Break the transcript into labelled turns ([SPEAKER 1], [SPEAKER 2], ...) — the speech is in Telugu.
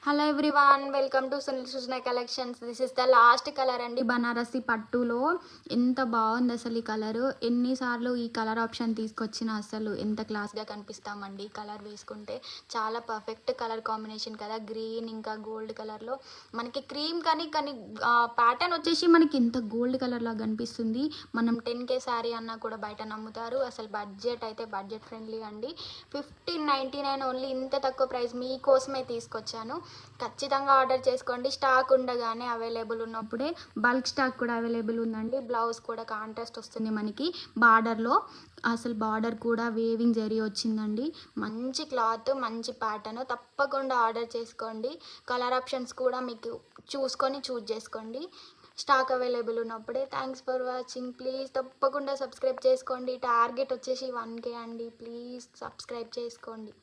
[SPEAKER 1] Hello everyone, welcome to Sunil Srujana collections. This is the last colour అండి. బనారసి పట్టులో ఎంత బాగుంది అసలు ఈ కలర్. ఎన్నిసార్లు ఈ కలర్ ఆప్షన్ తీసుకొచ్చినా అసలు ఎంత క్లాస్గా కనిపిస్తామండి. ఈ కలర్ వేసుకుంటే చాలా పర్ఫెక్ట్ కలర్ కాంబినేషన్ కదా. గ్రీన్ ఇంకా గోల్డ్ కలర్లో మనకి క్రీమ్ కానీ ప్యాటర్న్ వచ్చేసి మనకి ఇంత గోల్డ్ కలర్ లాగా కనిపిస్తుంది. మనం 10K శారీ అన్నా కూడా బయట నమ్ముతారు. అసలు బడ్జెట్ అయితే బడ్జెట్ ఫ్రెండ్లీ అండి. 1599 ఓన్లీ. ఇంత తక్కువ ప్రైస్ మీకోసమే తీసుకొచ్చాను. ఖచ్చితంగా ఆర్డర్ చేసుకోండి. స్టాక్ ఉండగానే అవైలబుల్ ఉన్నప్పుడే. బల్క్ స్టాక్ కూడా అవైలబుల్ ఉందండి. బ్లౌజ్ కూడా కాంట్రాస్ట్ వస్తుంది మనకి బార్డర్లో. అసలు బార్డర్ కూడా వేవింగ్ జరీ వచ్చిందండి. మంచి క్లాత్, మంచి ప్యాటర్న్. తప్పకుండా ఆర్డర్ చేసుకోండి. కలర్ ఆప్షన్స్ కూడా మీకు చూస్ చేసుకోండి స్టాక్ అవైలబుల్ ఉన్నప్పుడే. Thanks for watching. ప్లీజ్ తప్పకుండా సబ్స్క్రైబ్ చేసుకోండి. టార్గెట్ వచ్చేసి 1K అండి. ప్లీజ్ సబ్స్క్రైబ్ చేసుకోండి.